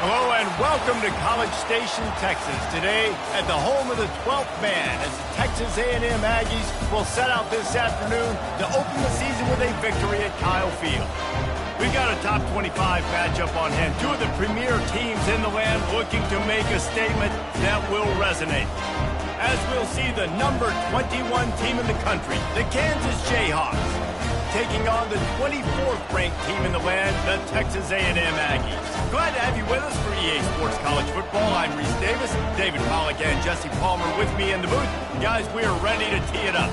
Hello and welcome to College Station, Texas. Today at the home of the 12th man as the Texas A&M Aggies will set out this afternoon to open the season with a victory at Kyle Field. We've got a top 25 matchup on hand. Two of the premier teams in the land looking to make a statement that will resonate. As we'll see the number 21 team in the country, the Kansas Jayhawks, taking on the 24th ranked team in the land, the Texas A&M Aggies. Glad to have you with us for EA Sports College Football. I'm Reese Davis, David Pollack and Jesse Palmer with me in the booth. Guys, we are ready to tee it up.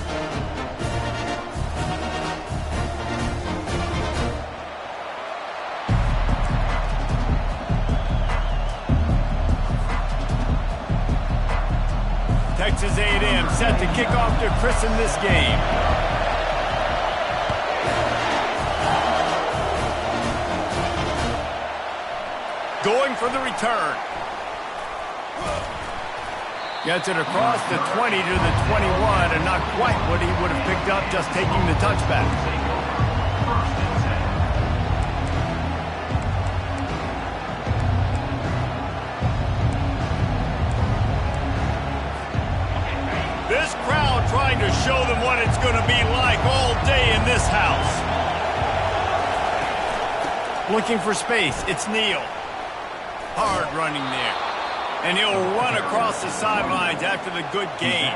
Texas A&M set to kick off to christen this game. Going for the return. Gets it across the 20 to the 21, and not quite what he would have picked up just taking the touchback. This crowd trying to show them what it's going to be like all day in this house. Looking for space, it's Neal. Hard running there. And he'll run across the sidelines after the good gain.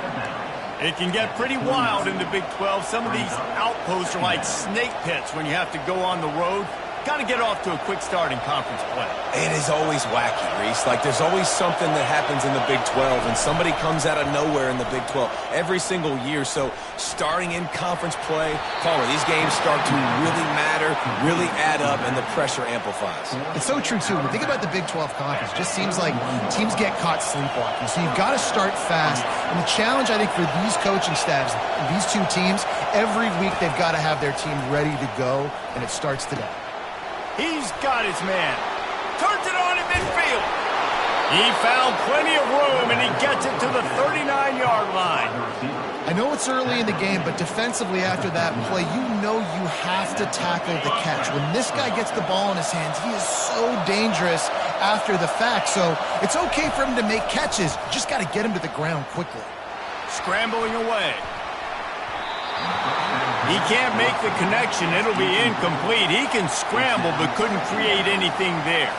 It can get pretty wild in the Big 12. Some of these outposts are like snake pits when you have to go on the road. Got to get off to a quick start in conference play. It is always wacky, Reese. Like, there's always something that happens in the Big 12, and somebody comes out of nowhere in the Big 12 every single year. So starting in conference play, Palmer, these games start to really matter, really add up, and the pressure amplifies. It's so true, too. When you think about the Big 12 conference, it just seems like teams get caught sleepwalking. So you've got to start fast. And the challenge, I think, for these coaching staffs, these two teams, every week they've got to have their team ready to go, and it starts today. He's got his man. Turns it on in midfield. He found plenty of room, and he gets it to the 39-yard line. I know it's early in the game, but defensively after that play, you know you have to tackle the catch. When this guy gets the ball in his hands, he is so dangerous after the fact. So it's okay for him to make catches. You just got to get him to the ground quickly. Scrambling away. He can't make the connection. It'll be incomplete. He can scramble but couldn't create anything there.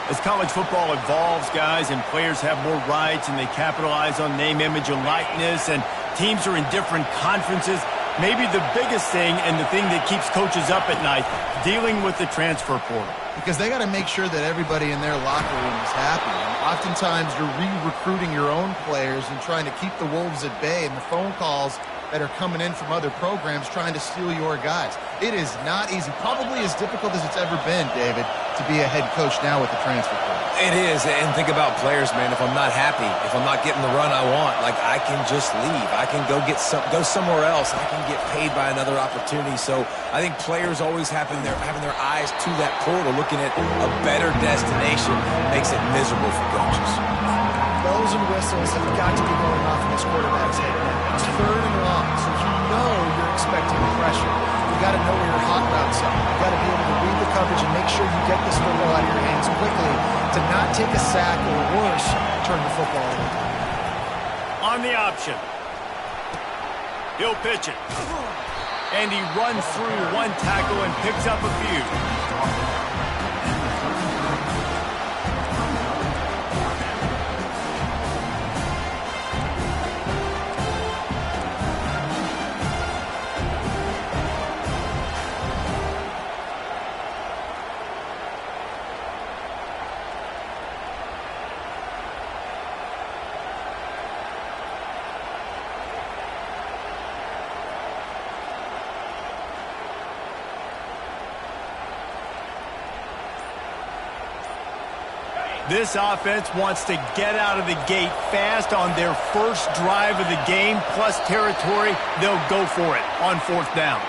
As college football evolves, guys, and players have more rights and they capitalize on name, image, and likeness, and teams are in different conferences, maybe the biggest thing and the thing that keeps coaches up at night, dealing with the transfer portal. Because they got to make sure that everybody in their locker room is happy. And oftentimes you're re-recruiting your own players and trying to keep the wolves at bay, and the phone calls that are coming in from other programs trying to steal your guys. It is not easy. Probably as difficult as it's ever been, David, to be a head coach now with the transfer portal. It is, and think about players, man. If I'm not happy, if I'm not getting the run I want, like, I can just leave. I can go somewhere else. I can get paid by another opportunity. So I think players always having their eyes to that portal, looking at a better destination, makes it miserable for coaches. Bells and whistles have got to be going off in this quarterback's head. It's 3rd and long, so you know you're expecting pressure. You got to know where your hot routes are. You got to be able to read the coverage and make sure you get this football out of your hands quickly to not take a sack or worse, turn the football over. On the option. He'll pitch it. And he runs through one tackle and picks up a few. This offense wants to get out of the gate fast on their first drive of the game, plus territory. They'll go for it on 4th down.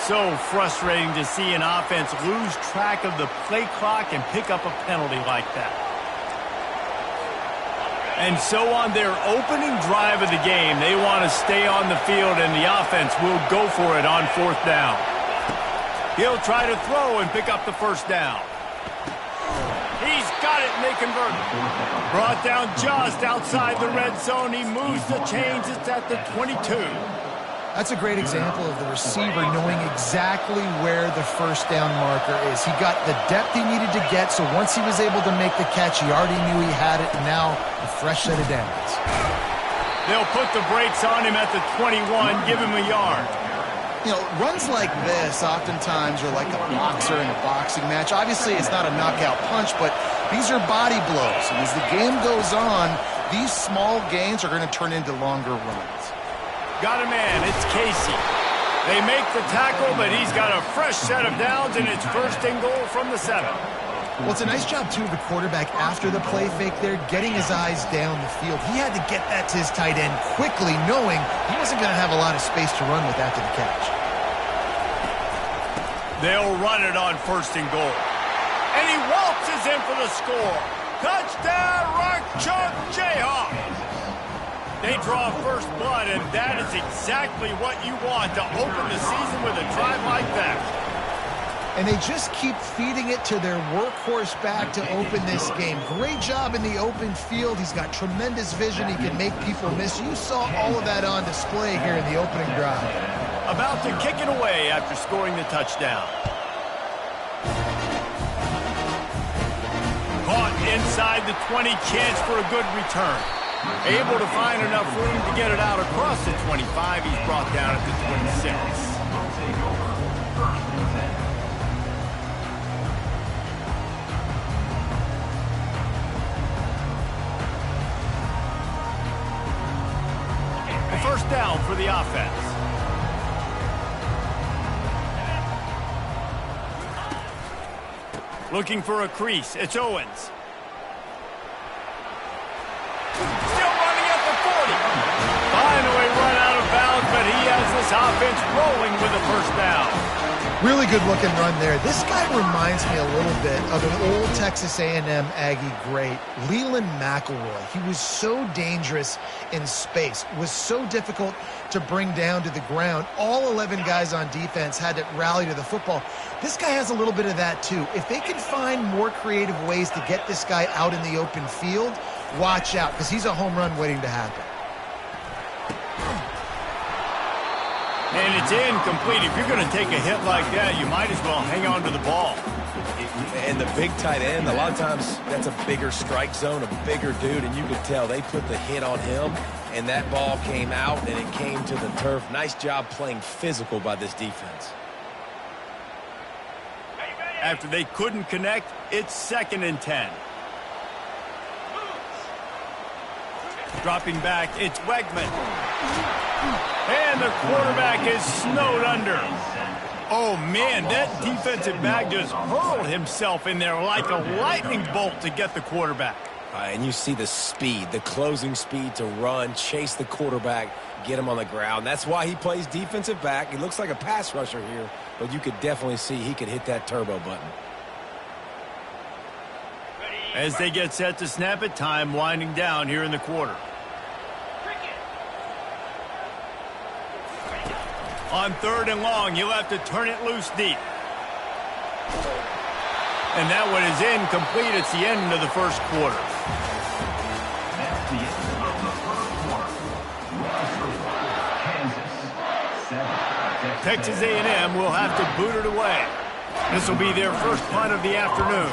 So frustrating to see an offense lose track of the play clock and pick up a penalty like that. And so on their opening drive of the game, they want to stay on the field, and the offense will go for it on 4th down. He'll try to throw and pick up the 1st down. He's got got it, and they convert. Brought down just outside the red zone. He moves the chains. It's at the 22. That's a great example of the receiver knowing exactly where the first down marker is. He got the depth he needed to get, so once he was able to make the catch, he already knew he had it, and now a fresh set of downs. They'll put the brakes on him at the 21, give him a yard. You know, runs like this oftentimes are like a boxer in a boxing match. Obviously, it's not a knockout punch, but these are body blows. And as the game goes on, these small gains are going to turn into longer runs. Got a man, it's Casey. They make the tackle, but he's got a fresh set of downs, and it's first and goal from the 7. Well, it's a nice job, too, of the quarterback after the play fake there, getting his eyes down the field. He had to get that to his tight end quickly, knowing he wasn't going to have a lot of space to run with after the catch. They'll run it on first and goal. And he waltzes in for the score. Touchdown, Rock Chalk Jayhawks. They draw first blood, and that is exactly what you want to open the season with a drive like that. And they just keep feeding it to their workhorse back to open this game. Great job in the open field. He's got tremendous vision. He can make people miss. You saw all of that on display here in the opening drive. About to kick it away after scoring the touchdown. Caught inside the 20, chance for a good return. Able to find enough room to get it out across the 25. He's brought down at the 26. First down for the offense. Looking for a crease. It's Owens. Still running at the 40. Finally run out of bounds, but he has this offense rolling with a first down. Really good looking run there. This guy reminds me a little bit of an old Texas A&M Aggie great, Leland McElroy. He was so dangerous in space, was so difficult to bring down to the ground. All 11 guys on defense had to rally to the football. This guy has a little bit of that too. If they can find more creative ways to get this guy out in the open field, watch out, because he's a home run waiting to happen. And it's incomplete. If you're going to take a hit like that, you might as well hang on to the ball. And the big tight end, a lot of times that's a bigger strike zone, a bigger dude, and you could tell they put the hit on him, and that ball came out, and it came to the turf. Nice job playing physical by this defense. After they couldn't connect, it's 2nd and 10. Dropping back, it's Wegman. And the quarterback is snowed under. Oh, man, that defensive back just hurled himself in there like a lightning bolt to get the quarterback. And you see the speed, the closing speed to run, chase the quarterback, get him on the ground. That's why he plays defensive back. He looks like a pass rusher here, but you could definitely see he could hit that turbo button. As they get set to snap it, time winding down here in the quarter. On 3rd and long, he'll have to turn it loose deep. And that one is incomplete. It's the end of the first quarter. Texas A&M will have to boot it away. This will be their first punt of the afternoon.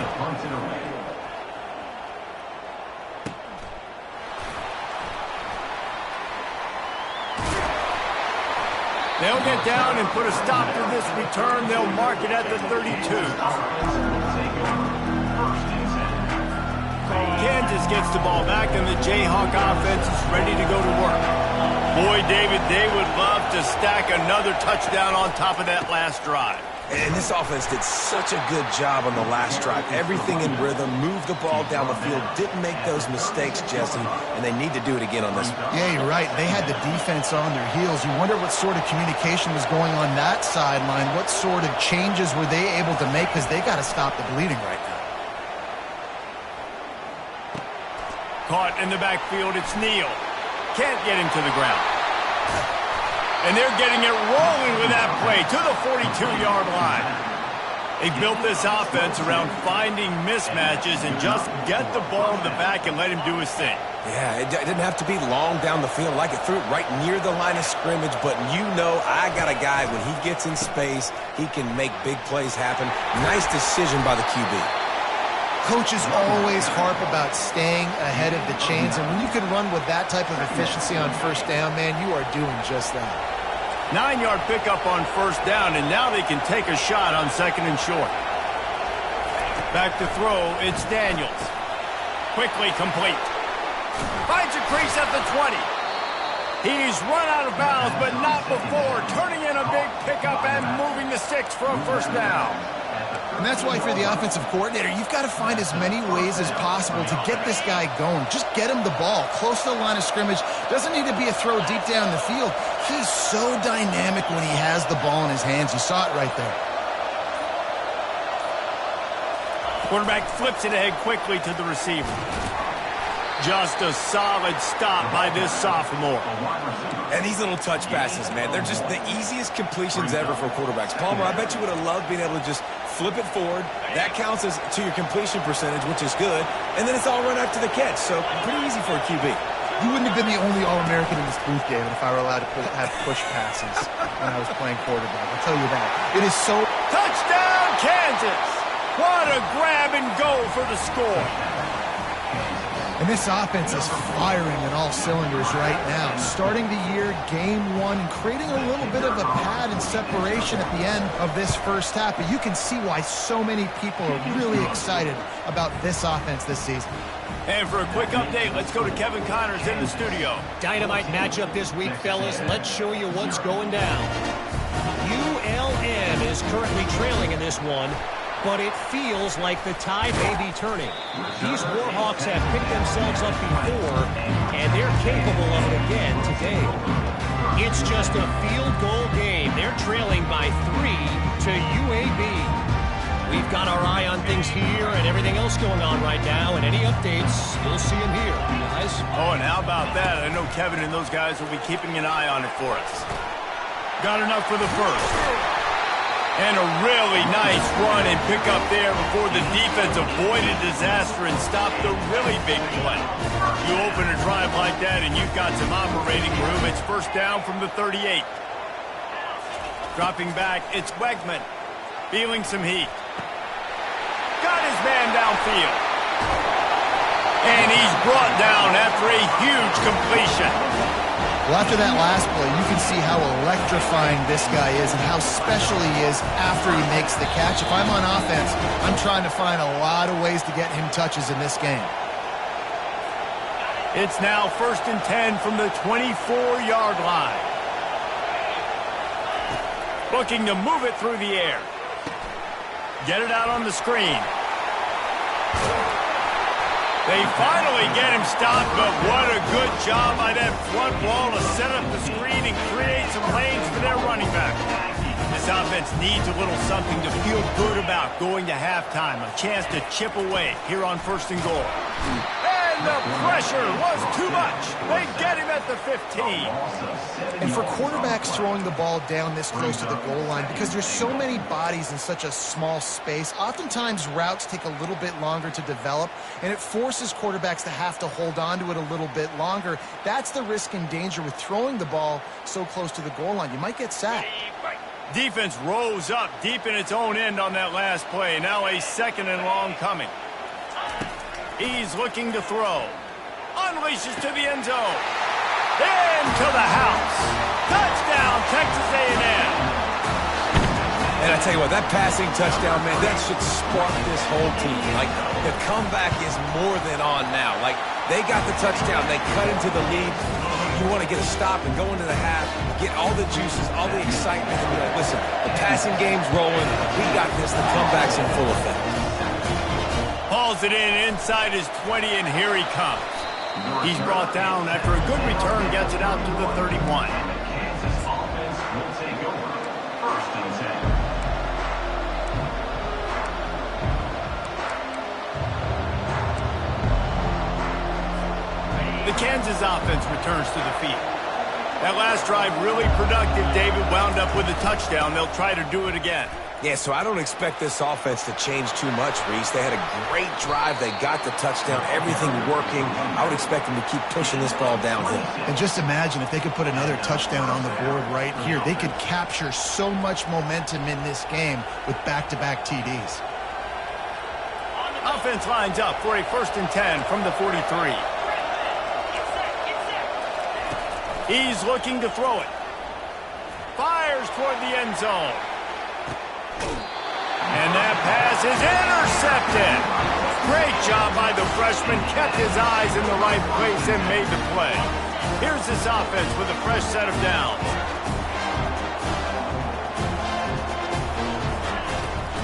They'll get down and put a stop to this return. They'll mark it at the 32. Kansas gets the ball back, and the Jayhawk offense is ready to go to work. Boy, David, they would love to stack another touchdown on top of that last drive. And this offense did such a good job on the last drive. Everything in rhythm, moved the ball down the field, didn't make those mistakes, Jesse, and they need to do it again on this one. Yeah, you're right. They had the defense on their heels. You wonder what sort of communication was going on that sideline. What sort of changes were they able to make, because they got to stop the bleeding right now. Caught in the backfield, it's Neal. Can't get him to the ground. And they're getting it rolling with that play to the 42-yard line. They built this offense around finding mismatches and just get the ball in the back and let him do his thing. Yeah, it didn't have to be long down the field. Like it threw it right near the line of scrimmage, but you know I got a guy, when he gets in space, he can make big plays happen. Nice decision by the QB. Coaches always harp about staying ahead of the chains, and when you can run with that type of efficiency on first down, man, you are doing just that. 9-yard pickup on first down, and now they can take a shot on second and short. Back to throw, it's Daniels. Quickly complete. Finds a crease at the 20. He's run out of bounds, but not before turning in a big pickup and moving the sticks for a first down. And that's why, if you're the offensive coordinator, you've got to find as many ways as possible to get this guy going. Just get him the ball close to the line of scrimmage. Doesn't need to be a throw deep down the field. He's so dynamic when he has the ball in his hands. You saw it right there. Quarterback flips it ahead quickly to the receiver. Just a solid stop by this sophomore. And these little touch passes, man, they're just the easiest completions ever for quarterbacks. Palmer, I bet you would have loved being able to just flip it forward. That counts as to your completion percentage, which is good. And then it's all run after the catch, so pretty easy for a QB. You wouldn't have been the only All-American in this booth game if I were allowed to have push passes when I was playing quarterback. I'll tell you that. It is so... Touchdown, Kansas! What a grab and go for the score. And this offense is firing on all cylinders right now. Starting the year, game one, and creating a little bit of a pad and separation at the end of this first half. But you can see why so many people are really excited about this offense this season. And for a quick update, let's go to Kevin Connors in the studio. Dynamite matchup this week, fellas. Let's show you what's going down. ULM is currently trailing in this one, but it feels like the tide may be turning. These Warhawks have picked themselves up before, and they're capable of it again today. It's just a field goal game. They're trailing by 3 to UAB. We've got our eye on things here and everything else going on right now, and any updates, you'll see them here, guys. Oh, and how about that? I know Kevin and those guys will be keeping an eye on it for us. Got enough for the first. And a really nice run and pick up there before the defense avoided disaster and stopped the really big play. You open a drive like that and you've got some operating room. It's first down from the 38. Dropping back, it's Wegman. Feeling some heat. Got his man downfield. And he's brought down after a huge completion. Well, after that last play, you can see how electrifying this guy is and how special he is after he makes the catch. If I'm on offense, I'm trying to find a lot of ways to get him touches in this game. It's now 1st and 10 from the 24-yard line. Looking to move it through the air. Get it out on the screen. They finally get him stopped, but what a good job by that front wall to set up the screen and create some lanes for their running back. This offense needs a little something to feel good about going to halftime. A chance to chip away here on 1st and goal. And the pressure was too much. They get him at the 15. And for quarterbacks throwing the ball down this close to the goal line, because there's so many bodies in such a small space, oftentimes routes take a little bit longer to develop, and it forces quarterbacks to have to hold on to it a little bit longer. That's the risk and danger with throwing the ball so close to the goal line. You might get sacked. Defense rose up deep in its own end on that last play. Now a 2nd and long coming. He's looking to throw. Unleashes to the end zone. Into the house. Touchdown, Texas A&M. And I tell you what, that passing touchdown, man, that should spark this whole team. Like, the comeback is more than on now. Like, they got the touchdown. They cut into the lead. You want to get a stop and go into the half, get all the juices, all the excitement, and be like, listen, the passing game's rolling. We got this. The comeback's in full effect. Hauls it in inside his 20, and here he comes. He's brought down after a good return, gets it out to the 31. The Kansas offense returns to the field. That last drive really productive. David wound up with a touchdown. They'll try to do it again. Yeah, so I don't expect this offense to change too much, Reese. They had a great drive. They got the touchdown, everything working. I would expect them to keep pushing this ball downhill. And just imagine if they could put another touchdown on the board right here. They could capture so much momentum in this game with back-to-back TDs. Offense lines up for a 1st and 10 from the 43. He's looking to throw it. Fires toward the end zone. And that pass is intercepted. Great job by the freshman. Kept his eyes in the right place and made the play. Here's this offense with a fresh set of downs.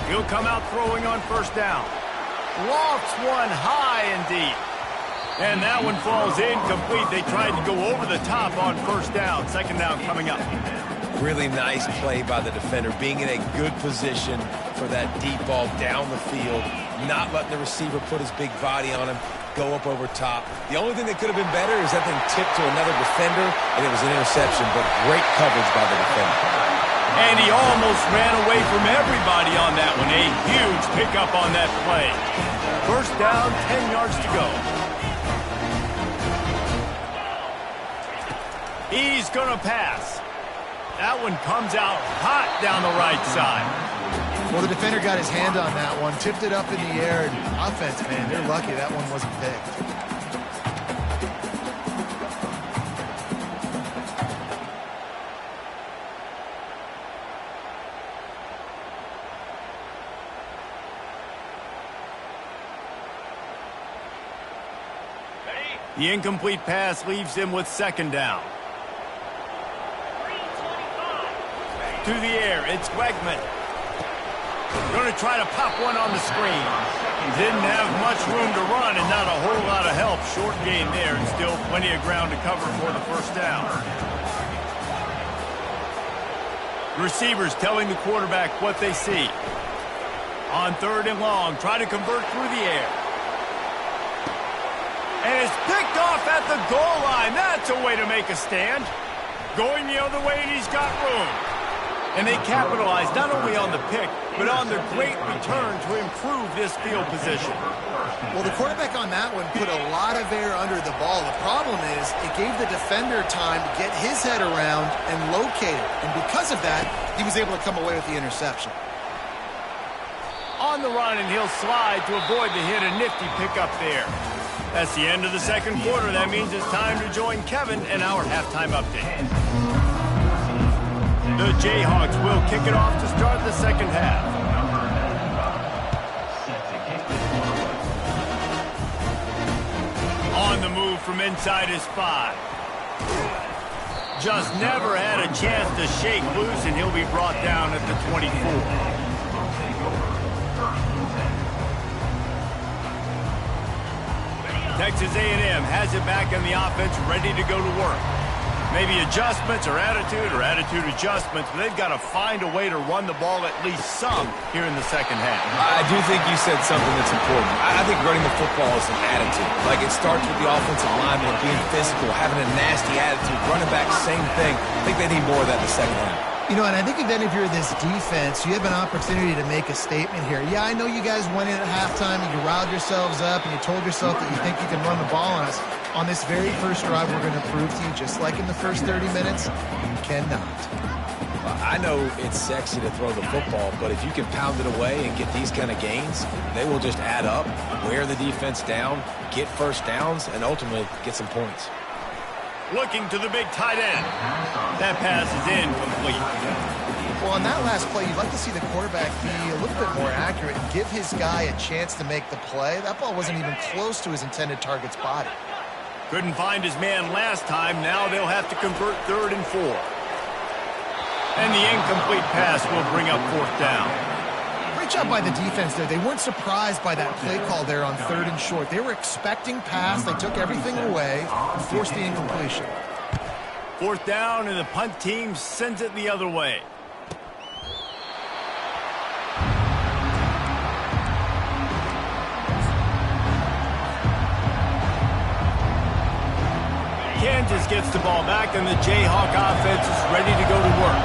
He'll come out throwing on 1st down. Lofts one high and deep. And that one falls incomplete. They tried to go over the top on 1st down. 2nd down coming up. Really nice play by the defender, being in a good position for that deep ball down the field, not letting the receiver put his big body on him, go up over top. The only thing that could have been better is that thing tipped to another defender, and it was an interception, but great coverage by the defender. And he almost ran away from everybody on that one. A huge pickup on that play. 1st down, 10 yards to go. He's going to pass. That one comes out hot down the right side. Well, the defender got his hand on that one, tipped it up in the air, and offense, man, they're lucky that one wasn't picked. The incomplete pass leaves him with 2nd down. To the air, it's Wegman. Going to try to pop one on the screen. Didn't have much room to run and not a whole lot of help. Short gain there and still plenty of ground to cover for the 1st down. Receivers telling the quarterback what they see. On 3rd and long, try to convert through the air. And it's picked off at the goal line. That's a way to make a stand. Going the other way, and he's got room. And they capitalized not only on the pick, but on their great return to improve this field position. Well, the quarterback on that one put a lot of air under the ball. The problem is it gave the defender time to get his head around and locate it. And because of that, he was able to come away with the interception. On the run, and he'll slide to avoid the hit. A nifty pickup there. That's the end of the 2nd quarter. That means it's time to join Kevin and our halftime update. The Jayhawks will kick it off to start the 2nd half. On the move from inside his 5. Just never had a chance to shake loose, and he'll be brought down at the 24. Texas A&M has it back in the offense, ready to go to work. Maybe adjustments or attitude adjustments, but they've got to find a way to run the ball at least some here in the 2nd half. I do think you said something that's important. I think running the football is an attitude. Like, it starts with the offensive lineman being physical, having a nasty attitude. Running back, same thing. I think they need more of that in the 2nd half. You know, and I think then if you're this defense, you have an opportunity to make a statement here. Yeah, I know you guys went in at halftime and you riled yourselves up and you told yourself that you think you can run the ball on us. On this very first drive, we're going to prove to you, just like in the first 30 minutes, you cannot. I know it's sexy to throw the football, but if you can pound it away and get these kind of gains, they will just add up, wear the defense down, get 1st downs, and ultimately get some points. Looking to the big tight end. That pass is incomplete. Well, on that last play, you'd like to see the quarterback be a little bit more accurate and give his guy a chance to make the play. That ball wasn't even close to his intended target's body. Couldn't find his man last time. Now they'll have to convert 3rd and 4. And the incomplete pass will bring up 4th down. Great job by the defense there. They weren't surprised by that play call there on 3rd and short. They were expecting pass. They took everything away and forced the incompletion. 4th down, and the punt team sends it the other way. Kansas gets the ball back, and the Jayhawk offense is ready to go to work.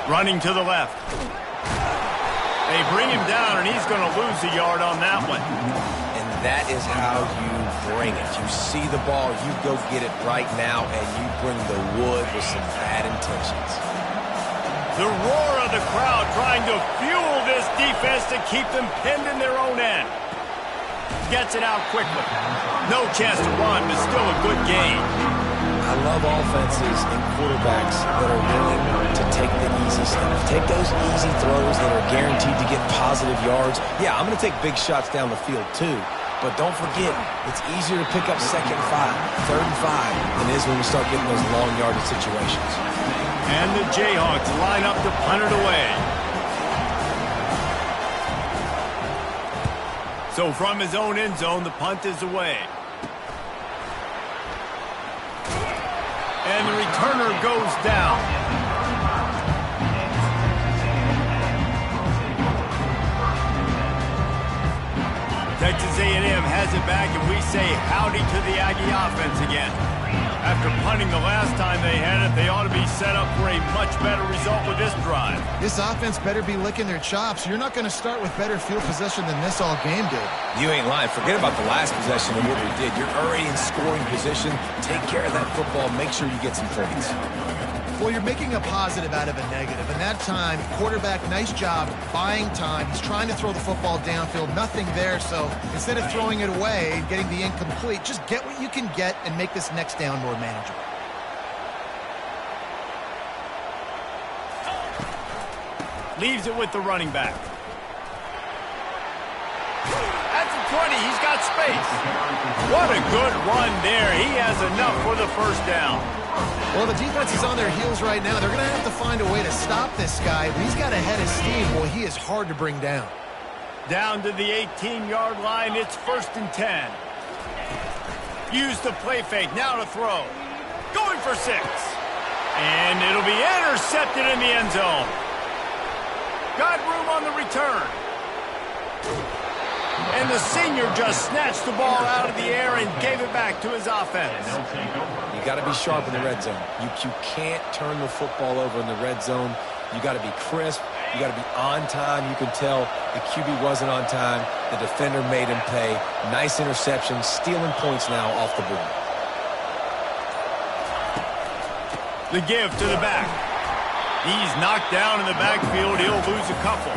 Running to the left. They bring him down, and he's going to lose a yard on that one. And that is how you bring it. You see the ball, you go get it right now, and you bring the wood with some bad intentions. The roar of the crowd trying to fuel this defense to keep them pinned in their own end. Gets it out quickly. No chance to run, but still a good game. I love offenses and quarterbacks that are willing to take the easy stuff. Take those easy throws that are guaranteed to get positive yards. Yeah, I'm going to take big shots down the field too. But don't forget, it's easier to pick up 2nd and 5, 3rd and 5 than it is when we start getting those long yardage situations. And the Jayhawks line up to punt it away. So from his own end zone, the punt is away. And the returner goes down. Texas A&M has it back, and we say howdy to the Aggie offense again. After punting the last time they had it, they ought to be set up for a much better result with this drive. This offense better be licking their chops. You're not going to start with better field possession than this all game did. You ain't lying. Forget about the last possession and what we did. You're already in scoring position. Take care of that football. Make sure you get some points. Well, you're making a positive out of a negative. And that time, quarterback, nice job buying time. He's trying to throw the football downfield. Nothing there. So instead of throwing it away and getting the incomplete, just get what you can get and make this next down more manageable. Leaves it with the running back. At the 20, he's got space. What a good run there. He has enough for the first down. Well, the defense is on their heels right now. They're going to have to find a way to stop this guy, but he's got a head of steam. Boy, he is hard to bring down. Down to the 18-yard line. It's 1st and 10. Use the play fake. Now to throw. Going for 6. And it'll be intercepted in the end zone. Got room on the return. And the senior just snatched the ball out of the air and gave it back to his offense. You got to be sharp in the red zone. You can't turn the football over in the red zone. You got to be crisp. You got to be on time. You can tell the QB wasn't on time. The defender made him pay. Nice interception, stealing points now off the board. The give to the back. He's knocked down in the backfield. He'll lose a couple.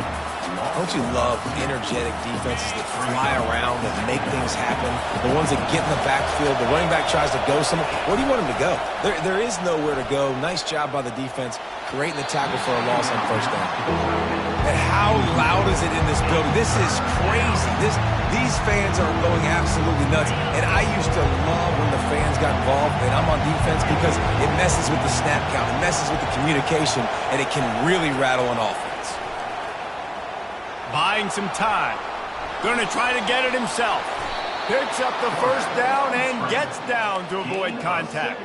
Don't you love energetic defenses that fly around and make things happen? The ones that get in the backfield, the running back tries to go somewhere. Where do you want him to go? There is nowhere to go. Nice job by the defense, creating the tackle for a loss on 1st down. And how loud is it in this building? This is crazy. These fans are going absolutely nuts. And I used to love when the fans got involved, and I'm on defense because it messes with the snap count. It messes with the communication, and it can really rattle an offense. Buying some time. Going to try to get it himself. Picks up the 1st down and gets down to avoid contact.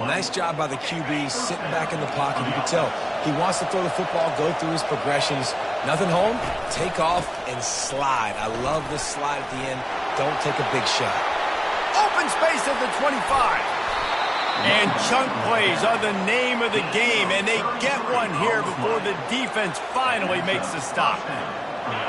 Nice job by the QB, sitting back in the pocket. You can tell he wants to throw the football, go through his progressions. Nothing home, take off and slide. I love this slide at the end. Don't take a big shot. Open space at the 25. And chunk plays are the name of the game, and they get one here before the defense finally makes the stop.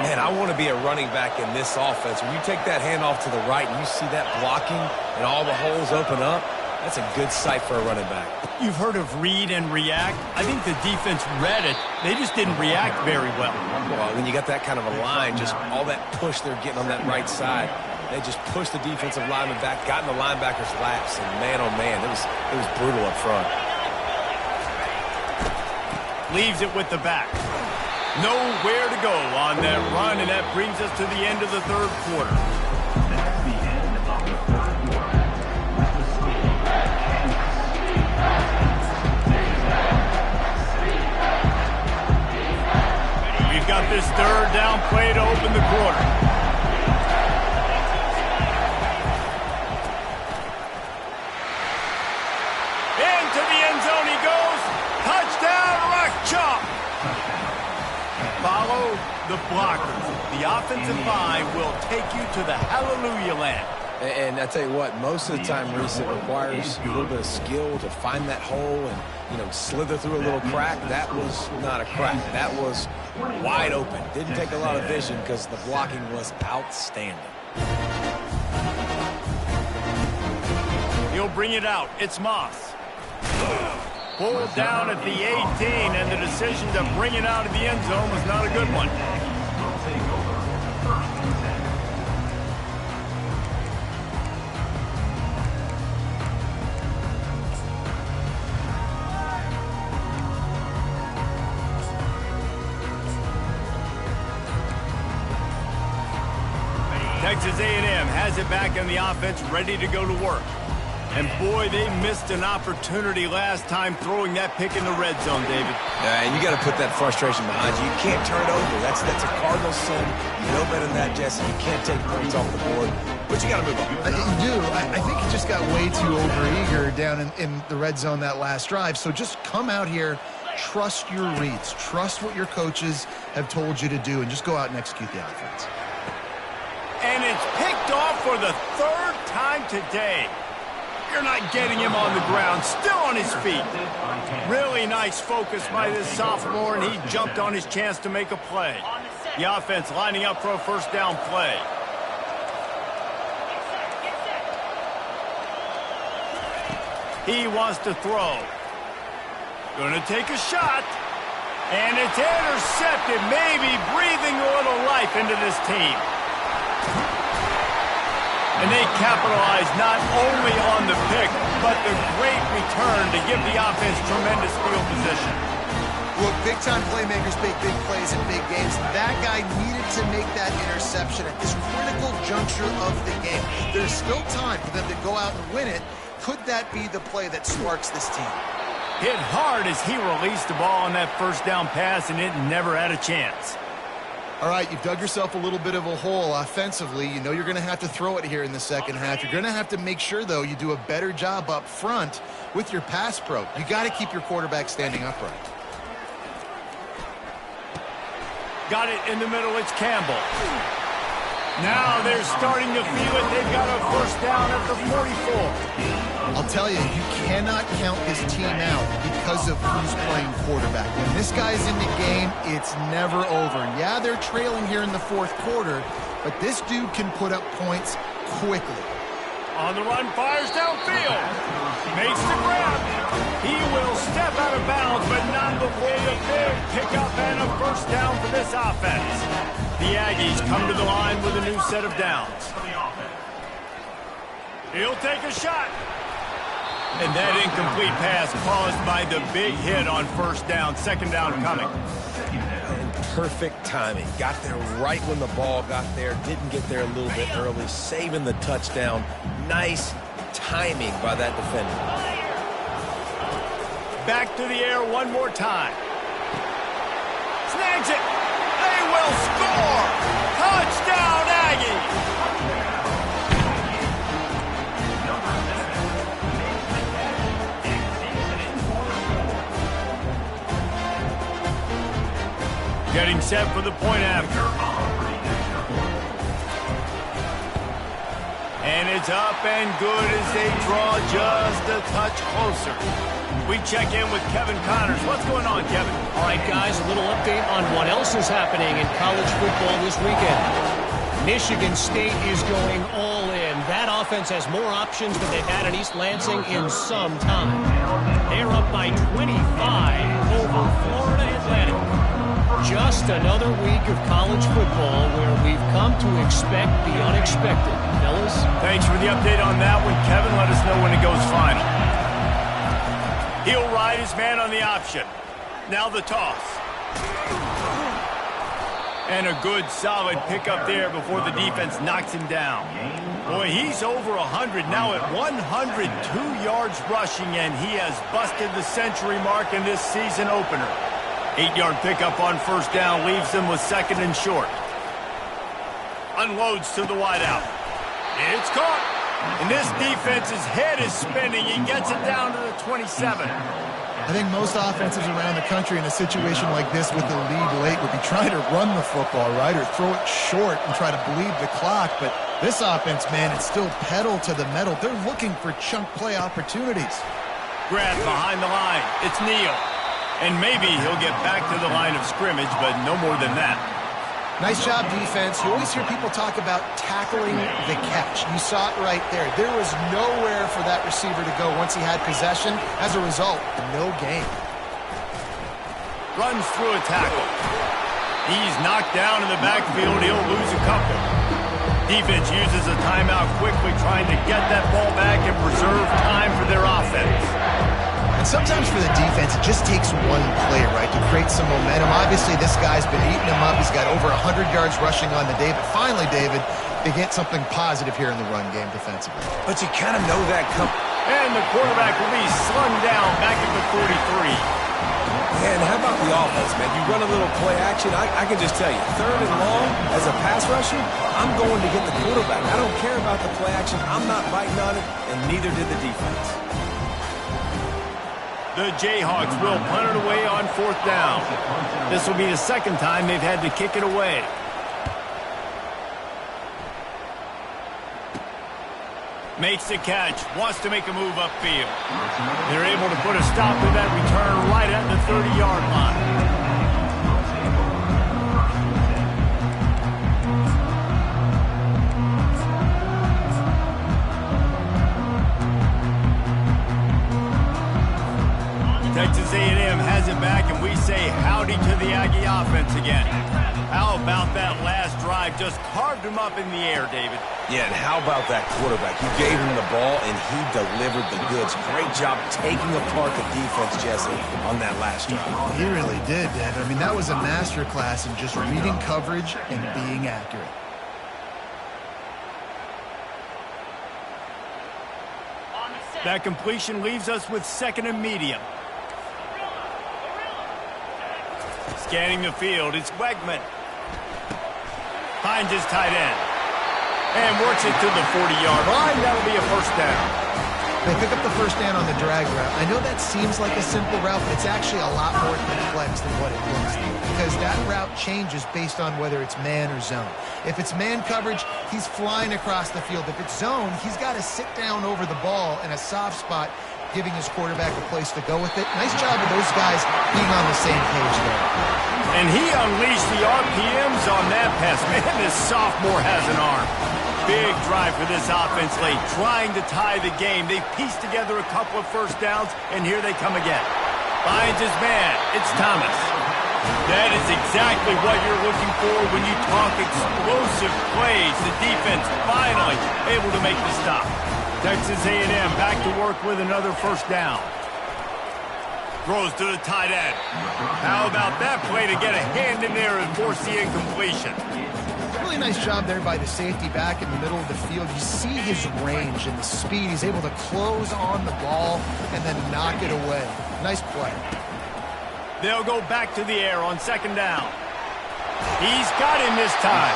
Man, I want to be a running back in this offense. When you take that handoff to the right and you see that blocking and all the holes open up, that's a good sight for a running back. You've heard of read and react. I think the defense read it. They just didn't react very well. Well, when you got that kind of a line, just all that push they're getting on that right side, they just pushed the defensive lineman back, got in the linebacker's laps, and man, oh man, it was brutal up front. Leaves it with the back. Nowhere to go on that run, and that brings us to the end of the 3rd quarter. That's the end of the 3rd quarter. We've got this 3rd down play to open the quarter. Into the end zone he goes. Touchdown, Rock Chop. Follow the blockers. The offensive line will take you to the hallelujah land. And I tell you what, most of the time, Reese, it requires a little bit of skill to find that hole and, you know, slither through a little crack. That was not a crack. That was wide open. Didn't take a lot of vision because the blocking was outstanding. He'll bring it out. It's Moss. Pulled down at the 18, and the decision to bring it out of the end zone was not a good one. Texas A&M has it back in the offense, ready to go to work. And boy, they missed an opportunity last time throwing that pick in the red zone, David. And you got to put that frustration behind you. You can't turn it over. That's a Cardinal sin. You know better than that, Jesse. You can't take points off the board, but you got to move on. You do. I think he just got way too overeager down in the red zone that last drive. So just come out here, trust your reads, trust what your coaches have told you to do, and just go out and execute the offense. And it's picked off for the third time today. You're not getting him on the ground, still on his feet. Really nice focus by this sophomore, and he jumped on his chance to make a play. The offense lining up for a first down play. He wants to throw. Gonna take a shot. And it's intercepted, maybe breathing a little life into this team. And they capitalize not only on the pick, but the great return to give the offense tremendous field position. Look, big-time playmakers make big plays in big games. That guy needed to make that interception at this critical juncture of the game. There's still time for them to go out and win it. Could that be the play that sparks this team? Hit hard as he released the ball on that first down pass, and it never had a chance. All right, you've dug yourself a little bit of a hole offensively. You know you're going to have to throw it here in the second half. You're going to have to make sure, though, you do a better job up front with your pass pro. You got to keep your quarterback standing upright. Got it in the middle. It's Campbell. Now they're starting to feel it. They've got a first down at the 44. I'll tell you, you cannot count this team out because of who's playing quarterback. When this guy's in the game, it's never over. Yeah, they're trailing here in the fourth quarter, but this dude can put up points quickly. On the run, fires downfield. Makes the grab. He will step out of bounds, but not before the big pickup and a first down for this offense. The Aggies come to the line with a new set of downs. He'll take a shot. And that incomplete pass caused by the big hit on first down. Second down coming. Perfect timing. Got there right when the ball got there. Didn't get there a little bit early. Saving the touchdown. Nice timing by that defender. Back to the air one more time. Snags it. They will score. Touchdown, Aggies. Getting set for the point after. And it's up and good as they draw just a touch closer. We check in with Kevin Connors. What's going on, Kevin? All right, guys, a little update on what else is happening in college football this weekend. Michigan State is going all in. That offense has more options than they've had in East Lansing in some time. They're up by 25 over Florida Atlantic. Just another week of college football where we've come to expect the unexpected. Fellas? Thanks for the update on that one, Kevin. Let us know when it goes final. He'll ride his man on the option. Now the toss. And a good, solid pickup there before the defense knocks him down. Boy, he's over 100, now at 102 yards rushing, and he has busted the century mark in this season opener. 8-yard pickup on first down leaves them with second and short. Unloads to the wideout. It's caught. And this defense's head is spinning. He gets it down to the 27. I think most offenses around the country in a situation like this with the lead late would be trying to run the football, right, or throw it short and try to bleed the clock. But This offense, man, it's still pedal to the metal. They're looking for chunk play opportunities. Grab behind the line. It's Neal. And maybe he'll get back to the line of scrimmage, but no more than that. Nice job, defense. You always hear people talk about tackling the catch. You saw it right there. There was nowhere for that receiver to go once he had possession. As a result, no gain. Runs through a tackle. He's knocked down in the backfield. He'll lose a couple. Defense uses a timeout quickly, trying to get that ball back and preserve time for their offense. And sometimes for the defense, it just takes one play, right, to create some momentum. Obviously, this guy's been eating him up. He's got over 100 yards rushing on the day. But finally, David, they get something positive here in the run game defensively. But you kind of know that And the quarterback will be slung down back at the 43. And how about the offense, man? You run a little play action. I can just tell you, 3rd and long, as a pass rusher, I'm going to get the quarterback. I don't care about the play action. I'm not biting on it, and neither did the defense. The Jayhawks will punt it away on 4th down. This will be the second time they've had to kick it away. Makes the catch, wants to make a move upfield. They're able to put a stop to that return right at the 30-yard line. Texas A&M has it back, and we say howdy to the Aggie offense again. How about that last drive? Just carved him up in the air, David. Yeah, and how about that quarterback? You gave him the ball, and he delivered the goods. Great job taking apart the defense, Jesse, on that last drive. He really did, Dad. I mean, that was a masterclass in just reading coverage and being accurate. That completion leaves us with 2nd and medium. Scanning the field, it's Wegman. Finds his tight end. And works it to the 40-yard line. That'll be a 1st down. They pick up the 1st down on the drag route. I know that seems like a simple route, but it's actually a lot more complex than what it looks like. Because that route changes based on whether it's man or zone. If it's man coverage, he's flying across the field. If it's zone, he's got to sit down over the ball in a soft spot, giving his quarterback a place to go with it. Nice job of those guys being on the same page there. And he unleashed the RPMs on that pass. Man, this sophomore has an arm. Big drive for this offense late, trying to tie the game. They pieced together a couple of 1st downs, and here they come again. Finds his man. It's Thomas. That is exactly what you're looking for when you talk explosive plays. The defense finally able to make the stop. Texas A&M back to work with another 1st down. Throws to the tight end. How about that play to get a hand in there and force the incompletion? Really nice job there by the safety back in the middle of the field. You see his range and the speed. He's able to close on the ball and then knock it away. Nice play. They'll go back to the air on 2nd down. He's got him this time.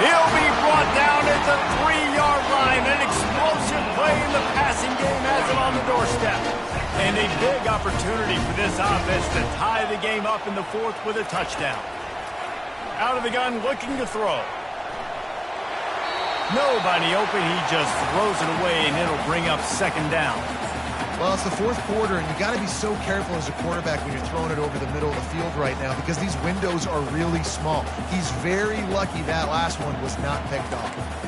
He'll be brought down at the 3-yard line. An explosive play in the passing game has him on the doorstep. And a big opportunity for this offense to tie the game up in the 4th with a touchdown. Out of the gun, looking to throw. Nobody open. He just throws it away, and it'll bring up 2nd down. Well, it's the 4th quarter, and you got to be so careful as a quarterback when you're throwing it over the middle of the field right now because these windows are really small. He's very lucky that last one was not picked off.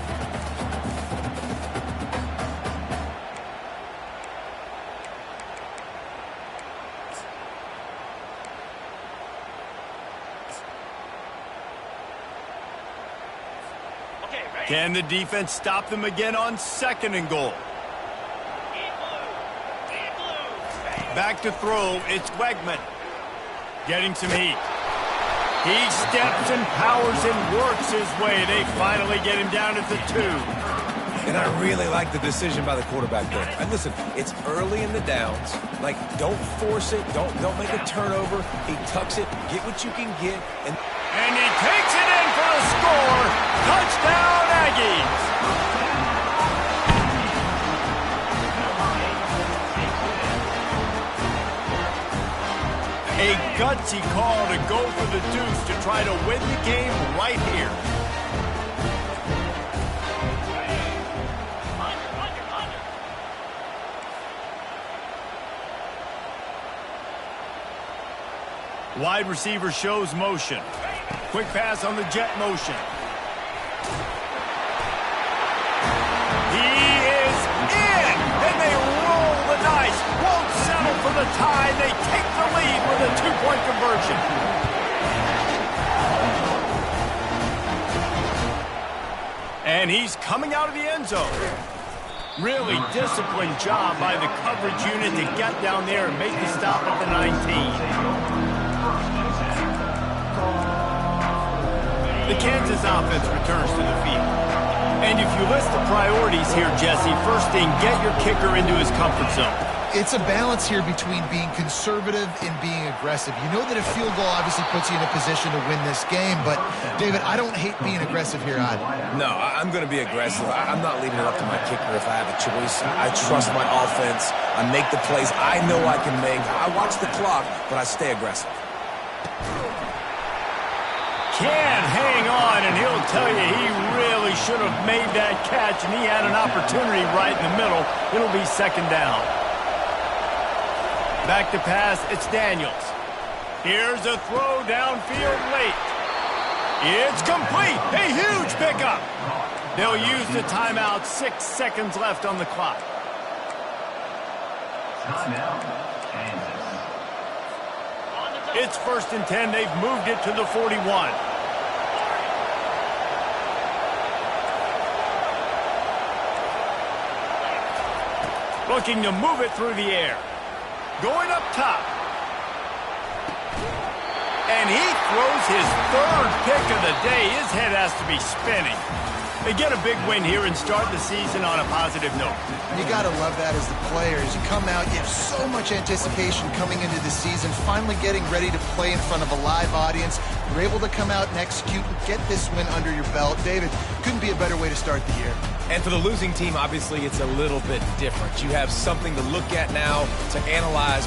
Can the defense stop them again on 2nd and goal? Back to throw, it's Wegman. Getting some heat. He steps and powers and works his way. They finally get him down at the 2. And I really like the decision by the quarterback there. And listen, it's early in the downs. Like, don't force it. Don't make a turnover. He tucks it. Get what you can get. And he takes it in for a score. Touchdown, Aggies. A gutsy call to go for the deuce to try to win the game right here. Wide receiver shows motion. Quick pass on the jet motion. He is in! And they roll the dice. Won't settle for the tie. They take the lead with a two-point conversion. And he's coming out of the end zone. Really disciplined job by the coverage unit to get down there and make the stop at the 19. The Kansas offense returns to the field. And if you list the priorities here, Jesse, first thing, get your kicker into his comfort zone. It's a balance here between being conservative and being aggressive. You know that a field goal obviously puts you in a position to win this game, but, David, I don't hate being aggressive here either. No, I'm going to be aggressive. I'm not leaving it up to my kicker if I have a choice. I trust my offense. I make the plays I know I can make. I watch the clock, but I stay aggressive. Can hang on, and he'll tell you he really should have made that catch, and he had an opportunity right in the middle. It'll be second down. Back to pass, it's Daniels. Here's a throw downfield late. It's complete. A huge pickup. They'll use the timeout. 6 seconds left on the clock. Timeout, Kansas. It's 1st and 10. They've moved it to the 41. Looking to move it through the air. Going up top. And he throws his 3rd pick of the day. His head has to be spinning. They get a big win here and start the season on a positive note. You got to love that as the players. You come out, you have so much anticipation coming into the season, finally getting ready to play in front of a live audience. You're able to come out and execute and get this win under your belt. David, couldn't be a better way to start the year. And for the losing team, obviously, it's a little bit different. You have something to look at now to analyze